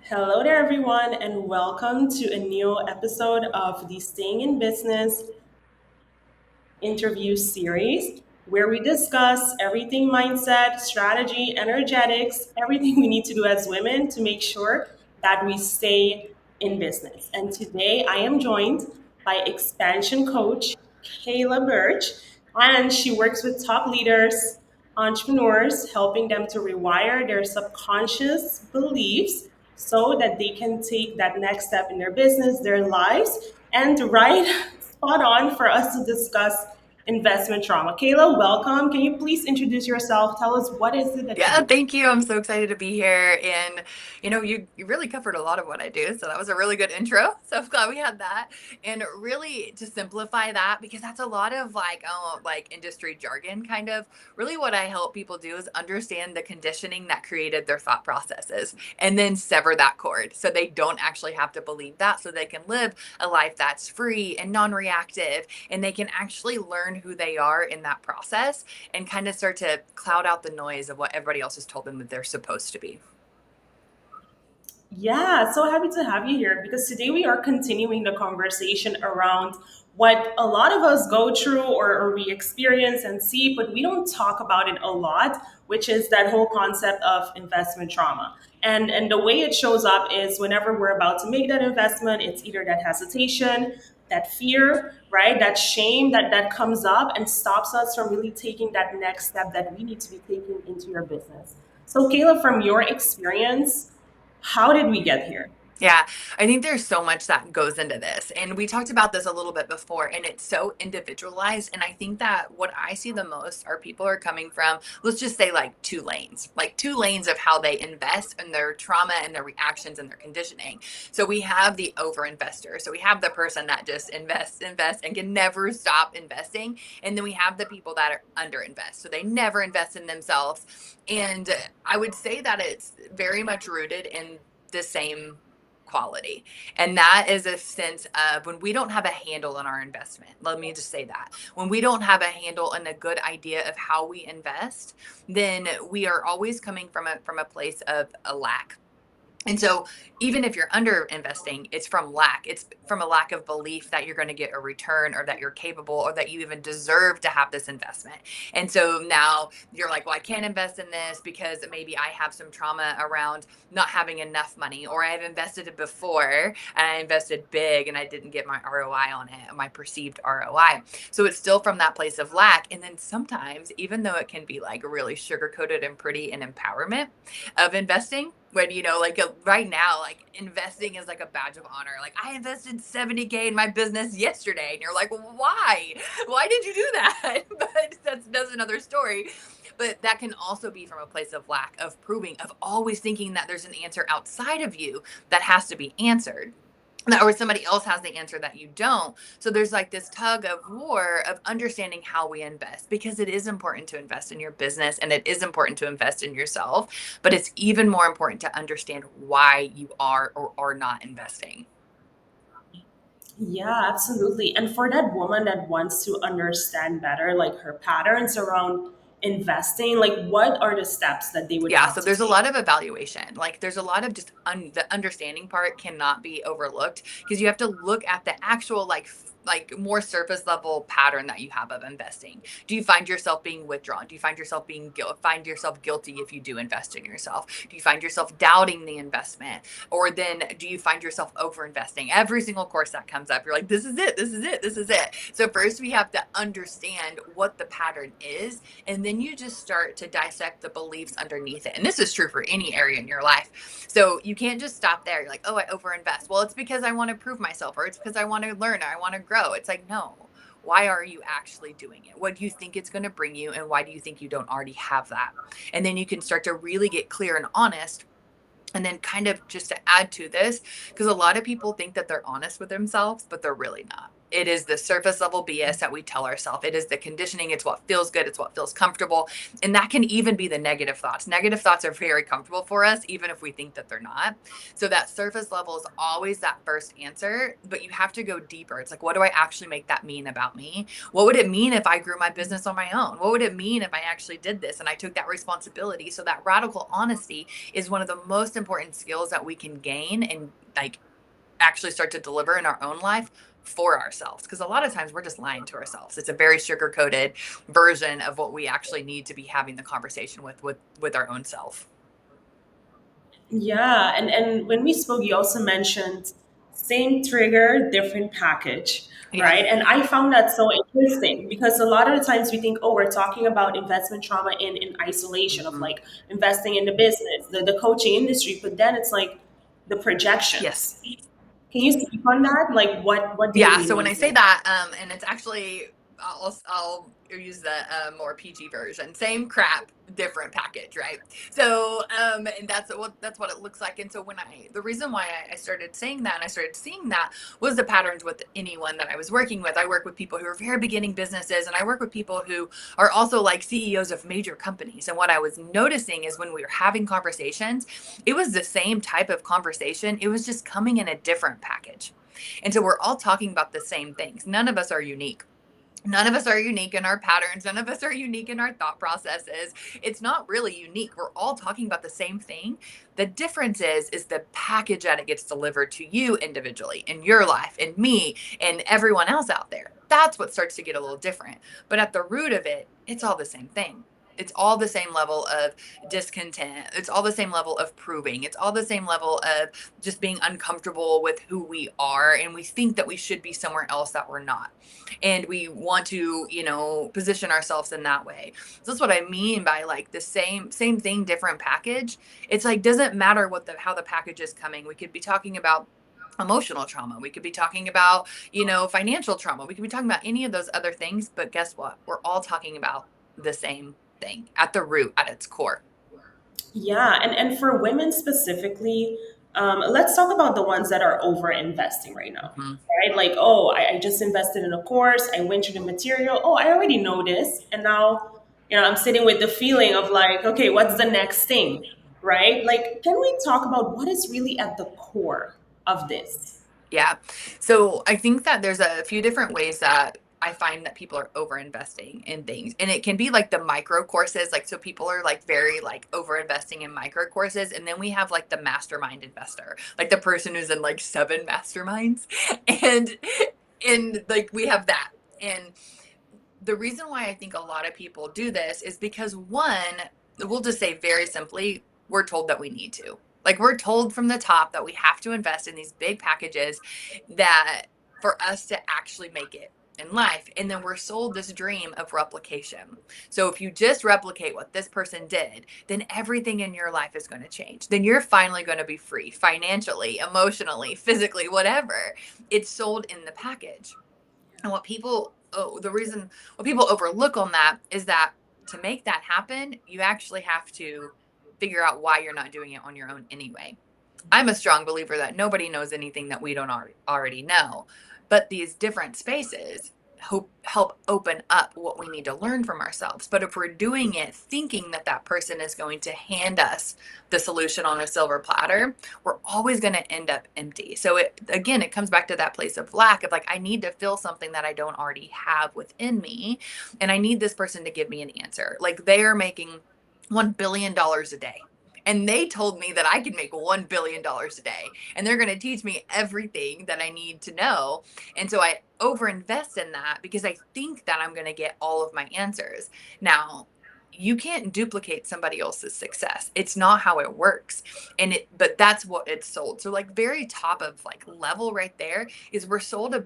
Hello there, everyone, and welcome to a new episode of the Staying in Business interview series where we discuss everything mindset, strategy, energetics, everything we need to do as women to make sure that we stay in business. And today I am joined by expansion coach Kayla Burch, and she works with top leaders, entrepreneurs, helping them to rewire their subconscious beliefs so that they can take that next step in their business, their lives, and right spot on for us to discuss investment trauma. Kayla, welcome. Can you please introduce yourself? Tell us what is it that you Yeah, do? thank you. I'm so excited to be here. And you really covered a lot of what I do. So that was a really good intro. So I'm glad we had that. And really to simplify that, because that's a lot of like industry jargon kind of. Really what I help people do is understand the conditioning that created their thought processes and then sever that cord so they don't actually have to believe that, so they can live a life that's free and non-reactive, and they can actually learn who they are in that process and kind of start to cloud out the noise of what everybody else has told them that they're supposed to be. Yeah, so happy to have you here because today we are continuing the conversation around what a lot of us go through or we experience and see, but we don't talk about it a lot, which is that whole concept of investment trauma. And the way it shows up is whenever we're about to make that investment, it's either that hesitation, that fear, right? That shame that comes up and stops us from really taking that next step that we need to be taking into your business. So Kayla, from your experience, how did we get here? Yeah, I think there's so much that goes into this. And we talked about this a little bit before, and it's so individualized. And I think that what I see the most are people are coming from, let's just say, like two lanes of how they invest and their trauma and their reactions and their conditioning. So we have the over investor. So we have the person that just invests, and can never stop investing. And then we have the people that are under invest. So they never invest in themselves. And I would say that it's very much rooted in the same quality. And that is a sense of when we don't have a handle on our investment. Let me just say that. When we don't have a handle and a good idea of how we invest, then we are always coming from a place of a lack. And so, even if you're under investing, it's from lack. It's from a lack of belief that you're going to get a return, or that you're capable, or that you even deserve to have this investment. And so now you're like, well, I can't invest in this because maybe I have some trauma around not having enough money, or I've invested it before and I invested big and I didn't get my ROI on it, my perceived ROI. So it's still from that place of lack. And then sometimes, even though it can be like really sugar coated and pretty and empowerment of investing, when right now, like, investing is like a badge of honor. Like, I invested 70K in my business yesterday, and you're like, well, why did you do that? But that's another story. But that can also be from a place of lack of proving, of always thinking that there's an answer outside of you that has to be answered, or somebody else has the answer that you don't. So there's like this tug of war of understanding how we invest, because it is important to invest in your business and it is important to invest in yourself, but it's even more important to understand why you are or are not investing. Yeah, absolutely. And for that woman that wants to understand better, like her patterns around investing, like what are the steps that they would Yeah, have so to there's a take? lot of evaluation. Like, there's a lot of just the understanding part cannot be overlooked, because you have to look at the actual like more surface level pattern that you have of investing. Do you find yourself being withdrawn? Do you find yourself find yourself guilty if you do invest in yourself? Do you find yourself doubting the investment? Or then do you find yourself over investing? Every single course that comes up, you're like, this is it, this is it, this is it. So first we have to understand what the pattern is, and then you just start to dissect the beliefs underneath it. And this is true for any area in your life. So you can't just stop there. You're like, oh, I overinvest. Well, it's because I want to prove myself, or it's because I want to learn, or I want to grow. It's like, no. Why are you actually doing it? What do you think it's going to bring you? And why do you think you don't already have that? And then you can start to really get clear and honest. And then, kind of just to add to this, because a lot of people think that they're honest with themselves, but they're really not. It is the surface level BS that we tell ourselves. It is the conditioning. It's what feels good. It's what feels comfortable. And that can even be the negative thoughts. Negative thoughts are very comfortable for us, even if we think that they're not. So that surface level is always that first answer, but you have to go deeper. It's like, what do I actually make that mean about me? What would it mean if I grew my business on my own? What would it mean if I actually did this and I took that responsibility? So that radical honesty is one of the most important skills that we can gain and like actually start to deliver in our own life for ourselves, because a lot of times we're just lying to ourselves. It's a very sugar coated version of what we actually need to be having the conversation with our own self. Yeah, and when we spoke, you also mentioned same trigger, different package, Yeah. right? And I found that so interesting because a lot of the times we think, oh, we're talking about investment trauma in isolation of Mm-hmm. like investing in the business, the coaching industry, but then it's like the Yes. projections. Can you speak on that? Like, what do you Yeah, mean so when when you I say say that? that, and it's actually, I'll use the more PG version. Same crap, different package, right? So, and that's what it looks like. And so the reason why I started saying that and I started seeing that was the patterns with anyone that I was working with. I work with people who are very beginning businesses, and I work with people who are also like CEOs of major companies. And what I was noticing is when we were having conversations, it was the same type of conversation. It was just coming in a different package. And so we're all talking about the same things. None of us are unique. None of us are unique in our patterns. None of us are unique in our thought processes. It's not really unique. We're all talking about the same thing. The difference is the package that it gets delivered to you individually in your life, and me, and everyone else out there. That's what starts to get a little different. But at the root of it, it's all the same thing. It's all the same level of discontent. It's all the same level of proving. It's all the same level of just being uncomfortable with who we are. And we think that we should be somewhere else that we're not, and we want to position ourselves in that way. So that's what I mean by like the same thing, different package. It's like, doesn't matter how the package is coming. We could be talking about emotional trauma, we could be talking about financial trauma, we could be talking about any of those other things, but guess what, we're all talking about the same thing at the root, at its core. Yeah, and for women specifically, let's talk about the ones that are over investing right now, Mm-hmm. right? Like, oh, I just invested in a course, I went through the material. Oh, I already know this, and now, I'm sitting with the feeling of like, okay, what's the next thing, right? Like, can we talk about what is really at the core of this? Yeah. So I think that there's a few different ways that I find that people are over investing in things. And it can be like the micro courses. Like, so people are like very like over investing in micro courses. And then we have like the mastermind investor, like the person who's in like 7 masterminds. And like we have that. And the reason why I think a lot of people do this is because one, we'll just say very simply, we're told that we need to. Like, we're told from the top that we have to invest in these big packages that for us to actually make it in life. And then we're sold this dream of replication. So if you just replicate what this person did, then everything in your life is going to change. Then you're finally going to be free financially, emotionally, physically, whatever. It's sold in the package. And what people overlook on that is that to make that happen, you actually have to figure out why you're not doing it on your own anyway. I'm a strong believer that nobody knows anything that we don't already know. But these different spaces help open up what we need to learn from ourselves. But if we're doing it thinking that that person is going to hand us the solution on a silver platter, we're always going to end up empty. So it comes back to that place of lack of like, I need to fill something that I don't already have within me. And I need this person to give me an answer. Like, they are making $1 billion a day, and they told me that I could make $1 billion a day, and they're going to teach me everything that I need to know. And so I overinvest in that because I think that I'm going to get all of my answers. Now, you can't duplicate somebody else's success. It's not how it works. But that's what it's sold. So like very top of like level right there is we're sold a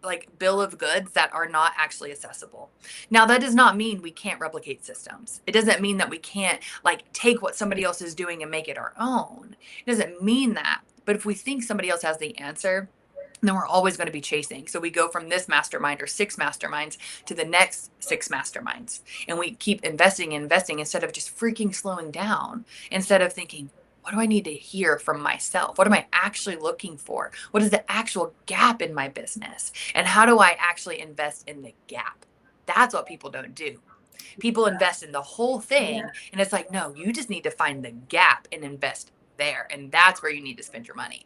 like bill of goods that are not actually accessible. Now, that does not mean we can't replicate systems. It doesn't mean that we can't like take what somebody else is doing and make it our own. It doesn't mean that. But if we think somebody else has the answer, then we're always going to be chasing. So we go from this mastermind or 6 masterminds to the next 6 masterminds. And we keep investing and investing instead of just freaking slowing down, instead of thinking, what do I need to hear from myself? What am I actually looking for? What is the actual gap in my business? And how do I actually invest in the gap? That's what people don't do. People invest in the whole Yeah. thing. And it's like, no, you just need to find the gap and invest there. And that's where you need to spend your money.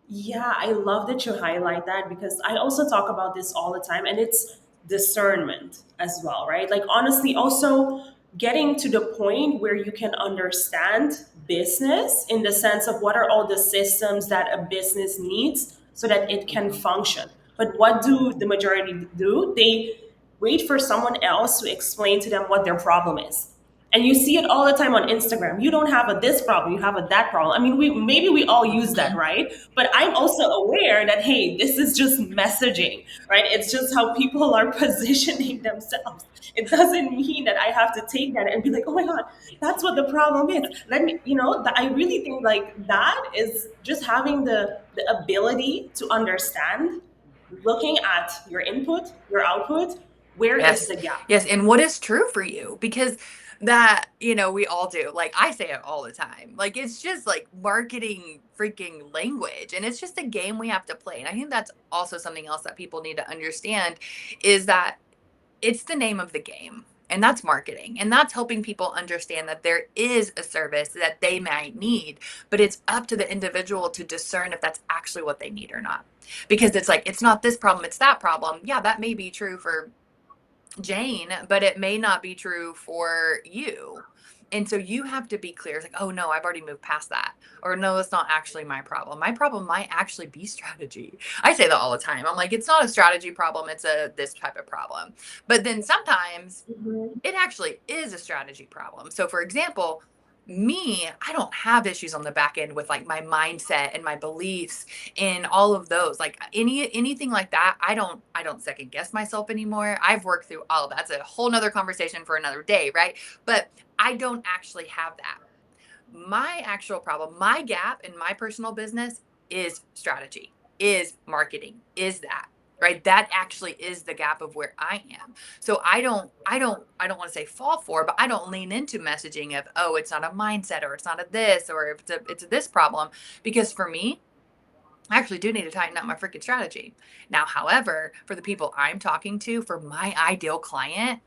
Yeah, I love that you highlight that because I also talk about this all the time, and it's discernment as well, right? Like, honestly, also getting to the point where you can understand business in the sense of what are all the systems that a business needs so that it can Mm-hmm. function. But what do the majority do? They wait for someone else to explain to them what their problem is. And you see it all the time on Instagram. You don't have a this problem, you have a that problem. I mean, we maybe we all use that, Mm-hmm. right? But I'm also aware that hey, this is just messaging, right? It's just how people are positioning themselves. It doesn't mean that I have to take that and be like, oh my god, that's what the problem is. Let me, I really think like that is just having the ability to understand, looking at your input, your output, where is Yes. the gap? Yes. And what is true for you? Because that, we all do. Like I say it all the time. Like it's just like marketing freaking language. And it's just a game we have to play. And I think that's also something else that people need to understand is that it's the name of the game. And that's marketing. And that's helping people understand that there is a service that they might need, but it's up to the individual to discern if that's actually what they need or not. Because it's like, it's not this problem, it's that problem. Yeah, that may be true for Jane, but it may not be true for you. And so you have to be clear. It's like, oh no, I've already moved past that. Or no, it's not actually my problem. My problem might actually be strategy. I say that all the time. I'm like, it's not a strategy problem, it's a this type of problem. But then sometimes Mhm. it actually is a strategy problem. So, for example, me, I don't have issues on the back end with like my mindset and my beliefs and all of those. Like anything like that, I don't second guess myself anymore. I've worked through all of that. That's a whole nother conversation for another day, right? But I don't actually have that. My actual problem, my gap in my personal business is strategy, is marketing, is that right? That actually is the gap of where I am. So I don't want to say fall for, but I don't lean into messaging of, oh, it's not a mindset or it's not a this or if it's a this problem. Because for me, I actually do need to tighten up my freaking strategy. Now, however, for the people I'm talking to, for my ideal client,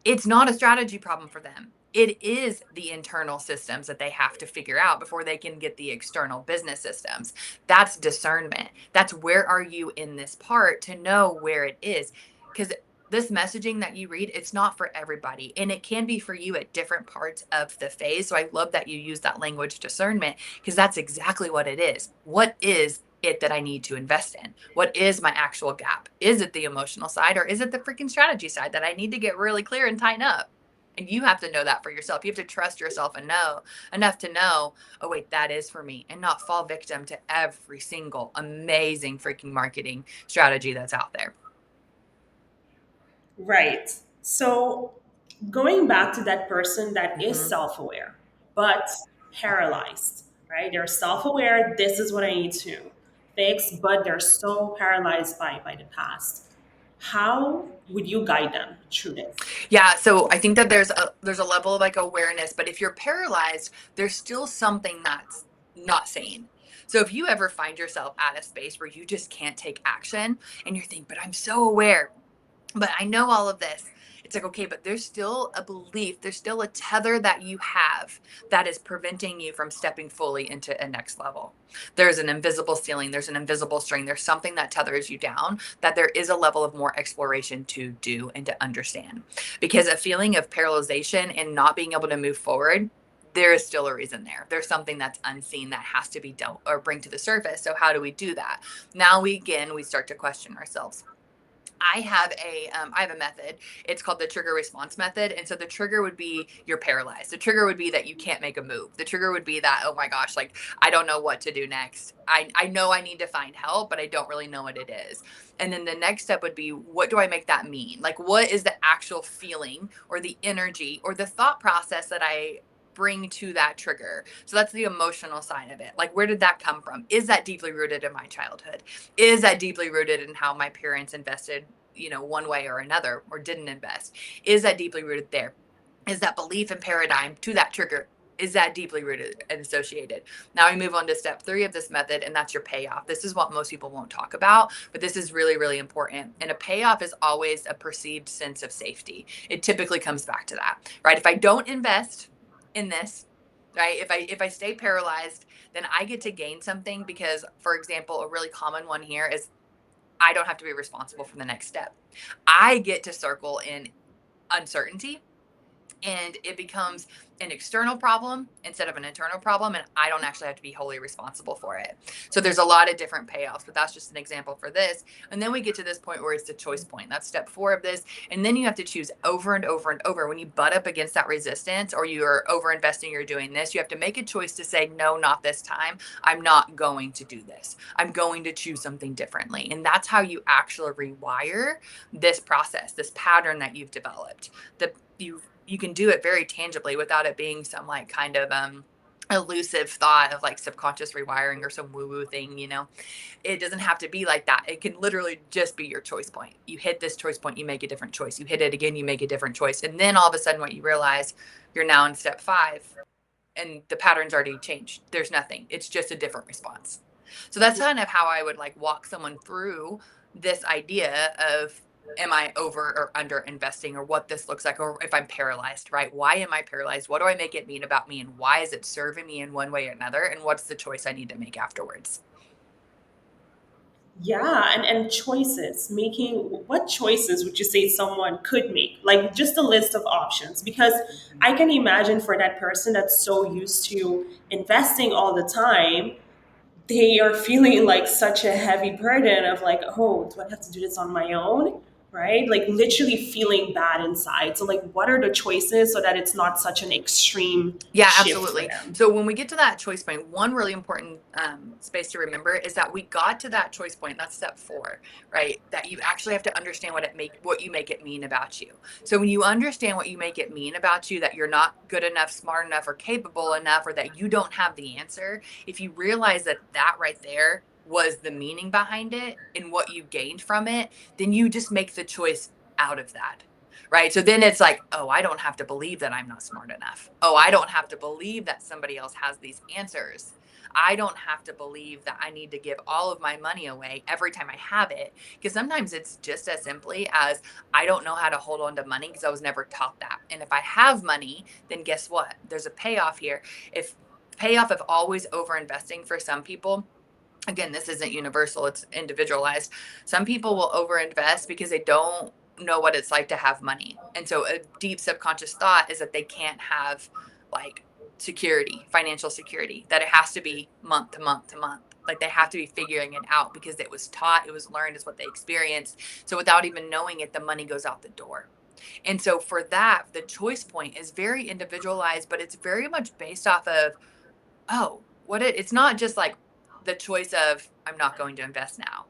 it's not a strategy problem for them. It is the internal systems that they have to figure out before they can get the external business systems. That's discernment. That's where are you in this part to know where it is. Because this messaging that you read, it's not for everybody. And it can be for you at different parts of the phase. So I love that you use that language discernment because that's exactly what it is. What is it that I need to invest in? What is my actual gap? Is it the emotional side or is it the freaking strategy side that I need to get really clear and tighten up? And you have to know that for yourself. You have to trust yourself and know enough to know, oh, wait, that is for me, and not fall victim to every single amazing freaking marketing strategy that's out there. Right. So going back to that person that is Mm-hmm. self aware, but paralyzed, right? They're self aware, this is what I need to fix, but they're so paralyzed by the past. How would you guide them through this? Yeah, so I think that there's a level of like awareness, but if you're paralyzed, there's still something that's not sane. So if you ever find yourself at a space where you just can't take action and you're thinking, but I'm so aware, but I know all of this. It's like, okay, but there's still a belief, there's still a tether that you have that is preventing you from stepping fully into a next level. There's an invisible ceiling, there's an invisible string, there's something that tethers you down, that there is a level of more exploration to do and to understand. Because a feeling of paralyzation and not being able to move forward, there is still a reason there. There's something that's unseen that has to be dealt or bring to the surface. So how do we do that? Now we start to question ourselves. I have a method. It's called the trigger response method. And so the trigger would be you're paralyzed. The trigger would be that you can't make a move. The trigger would be that, oh my gosh, like I don't know what to do next. I know I need to find help, but I don't really know what it is. And then the next step would be, what do I make that mean? Like what is the actual feeling or the energy or the thought process that I bring to that trigger? So that's the emotional side of it. Like where did that come from? Is that deeply rooted in my childhood? Is that deeply rooted in how my parents invested, one way or another, or didn't invest? Is that deeply rooted there? Is that belief and paradigm to that trigger is that deeply rooted and associated. Now we move on to step 3 of this method, and that's your payoff. This is what most people won't talk about, but this is really, really important. And a payoff is always a perceived sense of safety. It typically comes back to that, right? If I don't invest in this, right? If I stay paralyzed, then I get to gain something because, for example, a really common one here is I don't have to be responsible for the next step. I get to circle in uncertainty, and it becomes an external problem instead of an internal problem, and I don't actually have to be wholly responsible for it. So there's a lot of different payoffs, but that's just an example for this. And then we get to this point where it's the choice point. That's step 4 of this. And then you have to choose over and over and over. When you butt up against that resistance, or you're over investing, you're doing this, you have to make a choice to say, no, not this time. I'm not going to do this. I'm going to choose something differently. And that's how you actually rewire this process, this pattern that you've developed. You can do it very tangibly without it being some like kind of elusive thought of like subconscious rewiring or some woo-woo thing, you know. It doesn't have to be like that. It can literally just be your choice point. You hit this choice point, you make a different choice. You hit it again, you make a different choice. And then all of a sudden what you realize, you're now in step 5 and the pattern's already changed. There's nothing. It's just a different response. So that's kind of how I would like walk someone through this idea of, am I over or under investing, or what this looks like, or if I'm paralyzed, right? Why am I paralyzed? What do I make it mean about me? And why is it serving me in one way or another? And what's the choice I need to make afterwards? Yeah, and choices. Making what choices would you say someone could make? Like just a list of options. Because I can imagine for that person that's so used to investing all the time, they are feeling like such a heavy burden of like, oh, do I have to do this on my own? Right? Like literally feeling bad inside. So like what are the choices so that it's not such an extreme Yeah, shift for absolutely. them? So when we get to that choice point, one really important space to remember is that we got to that choice point. That's step 4, right? That you actually have to understand what you make it mean about you. So when you understand what you make it mean about you, that you're not good enough, smart enough, or capable enough, or that you don't have the answer, if you realize that that right there was the meaning behind it and what you gained from it, then you just make the choice out of that. Right. So then it's like, oh, I don't have to believe that I'm not smart enough. Oh, I don't have to believe that somebody else has these answers. I don't have to believe that I need to give all of my money away every time I have it. Because sometimes it's just as simply as, I don't know how to hold on to money because I was never taught that. And if I have money, then guess what? There's a payoff here. If payoff of always over investing for some people, again, this isn't universal, it's individualized. Some people will overinvest because they don't know what it's like to have money. And so a deep subconscious thought is that they can't have like security, financial security, that it has to be month to month to month. Like they have to be figuring it out because it was taught, it was learned, is what they experienced. So without even knowing it, the money goes out the door. And so for that, the choice point is very individualized, but it's very much based off of, oh, it's not just like the choice of, I'm not going to invest now.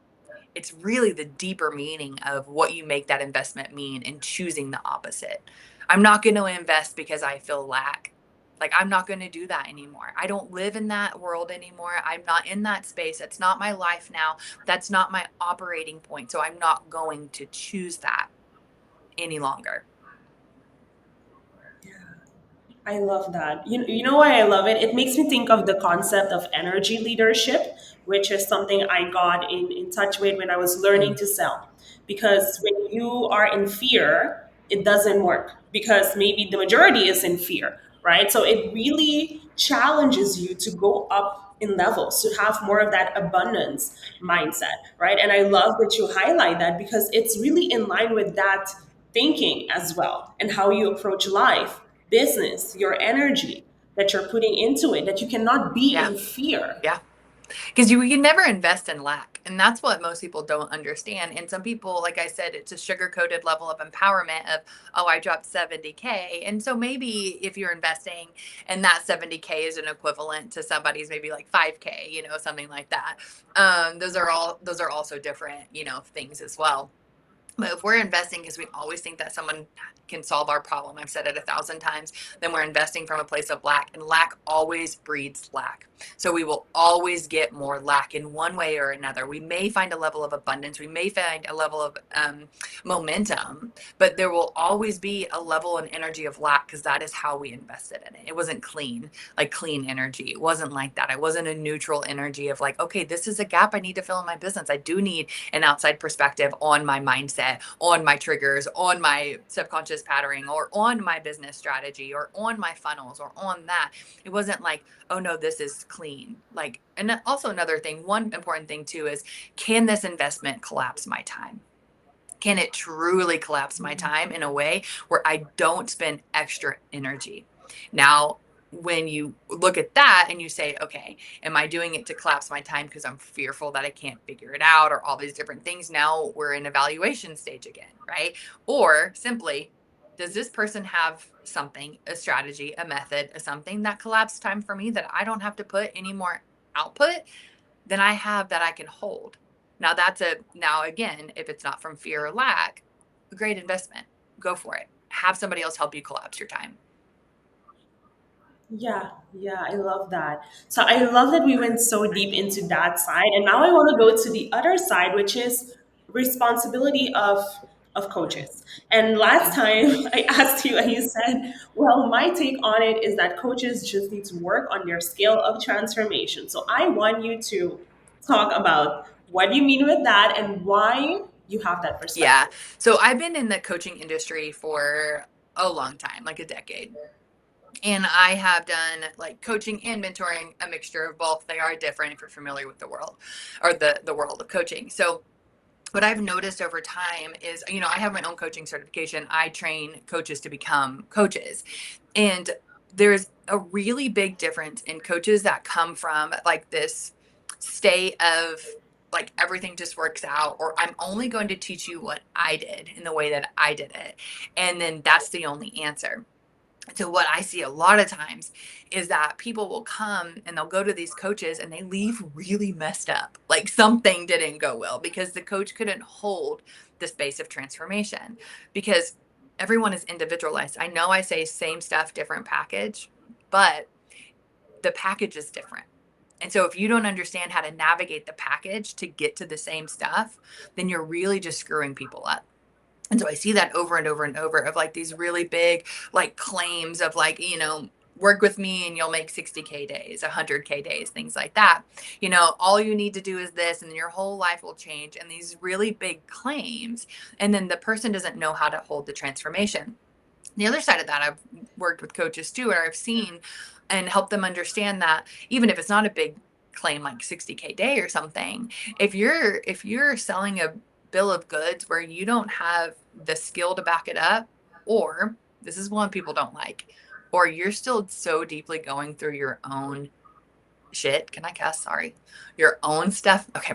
It's really the deeper meaning of what you make that investment mean and choosing the opposite. I'm not going to invest because I feel lack. Like, I'm not going to do that anymore. I don't live in that world anymore. I'm not in that space. It's not my life now. That's not my operating point. So I'm not going to choose that any longer. I love that. You know why I love it? It makes me think of the concept of energy leadership, which is something I got in touch with when I was learning Mm. to sell. Because when you are in fear, it doesn't work because maybe the majority is in fear, right? So it really challenges you to go up in levels, to have more of that abundance mindset, right? And I love that you highlight that because it's really in line with that thinking as well and how you approach life, business, your energy that you're putting into it, that you cannot be Yeah. in fear. Yeah. Because you can never invest in lack. And that's what most people don't understand. And some people, like I said, it's a sugar coated level of empowerment of, oh, I dropped 70K. And so maybe if you're investing and that 70K is an equivalent to somebody's maybe like 5K, something like that. Those are also different, things as well. But if we're investing because we always think that someone can solve our problem, I've said it 1,000 times, then we're investing from a place of lack, and lack always breeds lack. So we will always get more lack in one way or another. We may find a level of abundance, we may find a level of momentum, but there will always be a level and energy of lack because that is how we invested in it. It wasn't clean, like clean energy. It wasn't like that. It wasn't a neutral energy of like, okay, this is a gap I need to fill in my business. I do need an outside perspective on my mindset, on my triggers, on my subconscious patterning, or on my business strategy, or on my funnels, or on that. It wasn't like, oh no, this is clean. Like, and also another thing, one important thing too is, can this investment collapse my time? Can it truly collapse my time in a way where I don't spend extra energy? Now, when you look at that and you say, okay, am I doing it to collapse my time because I'm fearful that I can't figure it out or all these different things? Now we're in evaluation stage again, right? Or simply, does this person have something, a strategy, a method, a something that collapse time for me that I don't have to put any more output than I have that I can hold? Now again, if it's not from fear or lack, a great investment. Go for it. Have somebody else help you collapse your time. Yeah, yeah, I love that. So I love that we went so deep into that side, and now I want to go to the other side, which is responsibility of coaches. And last time I asked you, and you said, "Well, my take on it is that coaches just need to work on their scale of transformation." So I want you to talk about what you mean with that and why you have that Yeah. perspective. So I've been in the coaching industry for a long time, like a decade. And I have done like coaching and mentoring, a mixture of both. They are different if you're familiar with the world or the world of coaching. So what I've noticed over time is, I have my own coaching certification. I train coaches to become coaches. And there's a really big difference in coaches that come from like this state of like everything just works out, or I'm only going to teach you what I did in the way that I did it. And then that's the only answer. So what I see a lot of times is that people will come and they'll go to these coaches and they leave really messed up. Like something didn't go well because the coach couldn't hold the space of transformation, because everyone is individualized. I know I say same stuff, different package, but the package is different. And so if you don't understand how to navigate the package to get to the same stuff, then you're really just screwing people up. And so I see that over and over and over of like these really big like claims of like, work with me and you'll make 60K days, 100K days, things like that. All you need to do is this and your whole life will change, and these really big claims. And then the person doesn't know how to hold the transformation. The other side of that, I've worked with coaches too, and I've seen and helped them understand that even if it's not a big claim like 60K day or something, if you're selling a bill of goods where you don't have the skill to back it up, or this is one people don't like, or you're still so deeply going through your own shit. Can I cuss? Sorry. Your own stuff. Okay,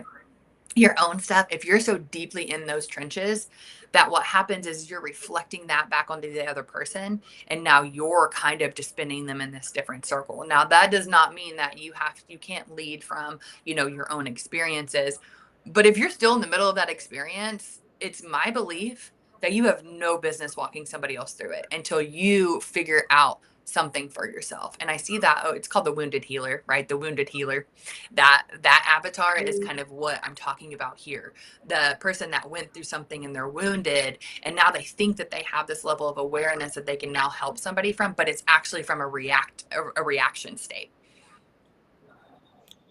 your own stuff, if you're so deeply in those trenches that what happens is you're reflecting that back onto the other person, and now you're kind of just spinning them in this different circle. Now that does not mean that you can't lead from your own experiences, but if you're still in the middle of that experience, it's my belief that you have no business walking somebody else through it until you figure out something for yourself. And I see that, it's called the wounded healer, right? The wounded healer, that avatar is kind of what I'm talking about here. The person that went through something and they're wounded, and now they think that they have this level of awareness that they can now help somebody from, but it's actually from a reaction state.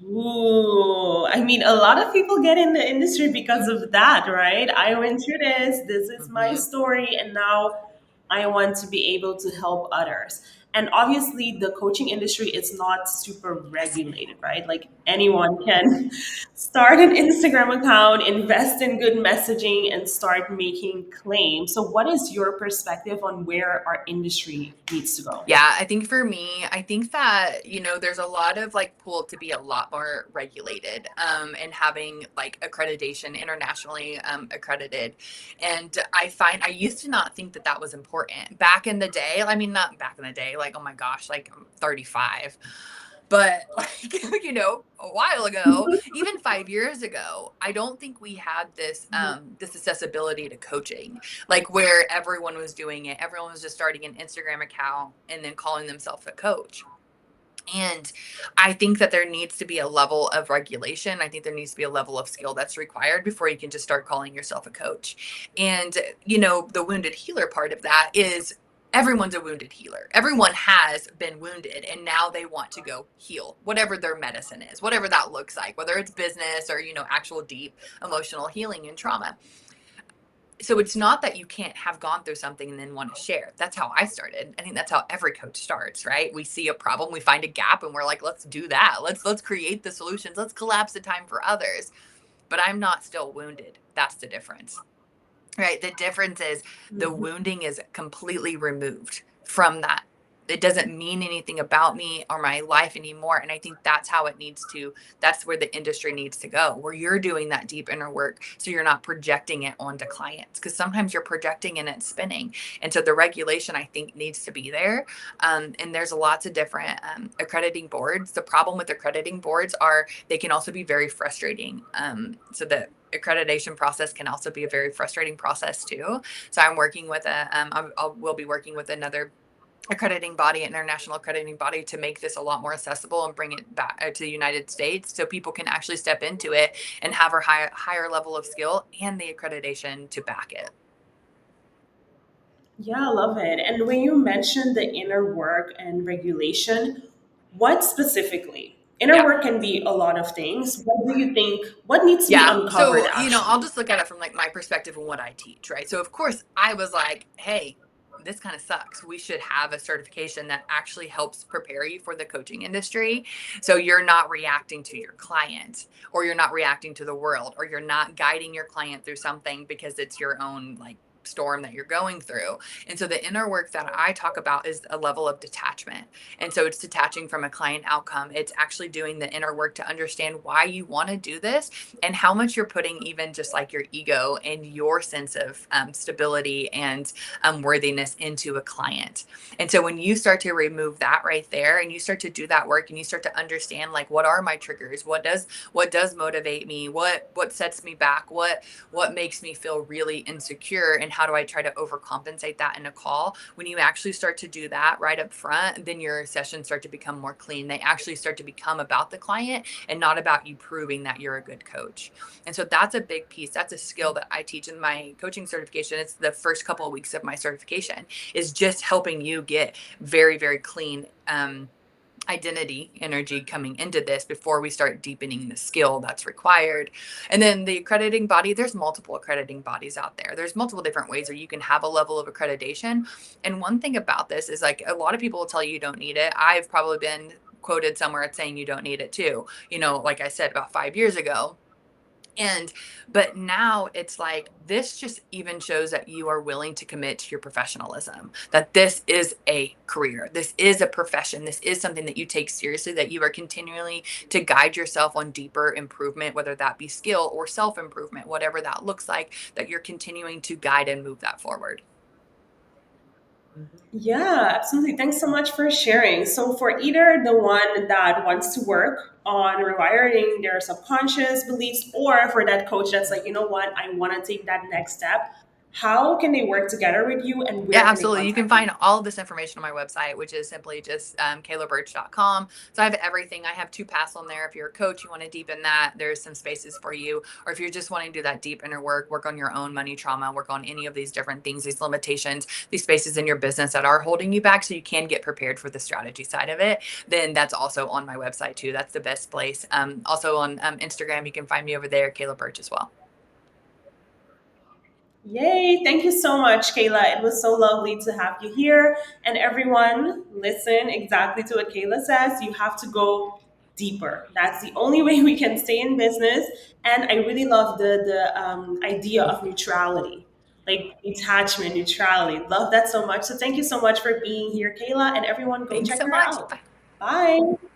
Ooh, I mean, a lot of people get in the industry because of that, right? I went through this, this is my Mm-hmm. story, and now I want to be able to help others. And obviously, the coaching industry is not super Yes. regulated, right? Like anyone can start an Instagram account, invest in good messaging, and start making claims. So, what is your perspective on where our industry needs to go? Yeah, I think for me, I think that, there's a lot of like pull to be a lot more regulated, and having like accreditation internationally, accredited. And I find I used to not think that that was important back in the day. I mean, not back in the day, like, oh my gosh, like I'm 35. But like, a while ago, even 5 years ago, I don't think we had this accessibility to coaching, like where everyone was doing it. Everyone was just starting an Instagram account and then calling themselves a coach. And I think that there needs to be a level of regulation. I think there needs to be a level of skill that's required before you can just start calling yourself a coach. And, the wounded healer part of that is everyone's a wounded healer. Everyone has been wounded and now they want to go heal whatever their medicine is, whatever that looks like, whether it's business or, actual deep emotional healing and trauma. So it's not that you can't have gone through something and then want to share. That's how I started. I think that's how every coach starts, right? We see a problem, we find a gap, and we're like, let's do that. Let's create the solutions. Let's collapse the time for others. But I'm not still wounded. That's the difference. Right? The difference is the Mhm. wounding is completely removed from that. It doesn't mean anything about me or my life anymore. And I think that's where the industry needs to go, where you're doing that deep inner work. So you're not projecting it onto clients, because sometimes you're projecting and it's spinning. And so the regulation, I think, needs to be there. And there's lots of different accrediting boards. The problem with accrediting boards are they can also be very frustrating. So the accreditation process can also be a very frustrating process too. So I'm working with will be working with another accrediting body, international accrediting body, to make this a lot more accessible and bring it back to the United States so people can actually step into it and have a higher level of skill and the accreditation to back it. Yeah, I love it. And when you mentioned the inner work and regulation, what specifically? Inner Yeah. work can be a lot of things. What do you think? What needs to be Yeah. uncovered So, I'll actually? just look at it from like my perspective and what I teach, right? So, of course, I was like, hey, this kind of sucks. We should have a certification that actually helps prepare you for the coaching industry. So you're not reacting to your client, or you're not reacting to the world, or you're not guiding your client through something because it's your own like storm that you're going through. And so the inner work that I talk about is a level of detachment. And so it's detaching from a client outcome. It's actually doing the inner work to understand why you want to do this and how much you're putting even just like your ego and your sense of stability and worthiness into a client. And so when you start to remove that right there and you start to do that work and you start to understand like what are my triggers, what does motivate me, what sets me back, what makes me feel really insecure, and how do I try to overcompensate that in a call. When you actually start to do that right up front, then your sessions start to become more clean. They actually start to become about the client and not about you proving that you're a good coach. And so that's a big piece. That's a skill that I teach in my coaching certification. It's the first couple of weeks of my certification, is just helping you get very, very clean identity energy coming into this before we start deepening the skill that's required. And then the accrediting body, there's multiple accrediting bodies out there. There's multiple different ways where you can have a level of accreditation. And one thing about this is like a lot of people will tell you you don't need it. I've probably been quoted somewhere saying you don't need it too, like I said, about 5 years ago. And but now it's like this just even shows that you are willing to commit to your professionalism, that this is a career, this is a profession, this is something that you take seriously, that you are continually to guide yourself on deeper improvement, whether that be skill or self improvement, whatever that looks like, that you're continuing to guide and move that forward. Yeah, absolutely. Thanks so much for sharing. So, for either the one that wants to work on rewiring their subconscious beliefs, or for that coach that's like, you know what, I want to take that next step, how can they work together with you and Yeah, where can they absolutely. You can contact you? find all of this information on my website, which is simply just KaylaBurch.com. So I have everything. I have two paths on there. If you're a coach, you want to deepen that, there's some spaces for you. Or if you're just wanting to do that deep inner work on your own money trauma, work on any of these different things, these limitations, these spaces in your business that are holding you back so you can get prepared for the strategy side of it, then that's also on my website too. That's the best place. Also on Instagram, you can find me over there, Kayla Burch as well. Yay! Thank you so much, Kayla. It was so lovely to have you here. And everyone, listen exactly to what Kayla says. You have to go deeper. That's the only way we can stay in business. And I really love the idea of neutrality, like detachment, neutrality. Love that so much. So thank you so much for being here, Kayla. And everyone, go Thanks check so her much. out. Bye. Bye.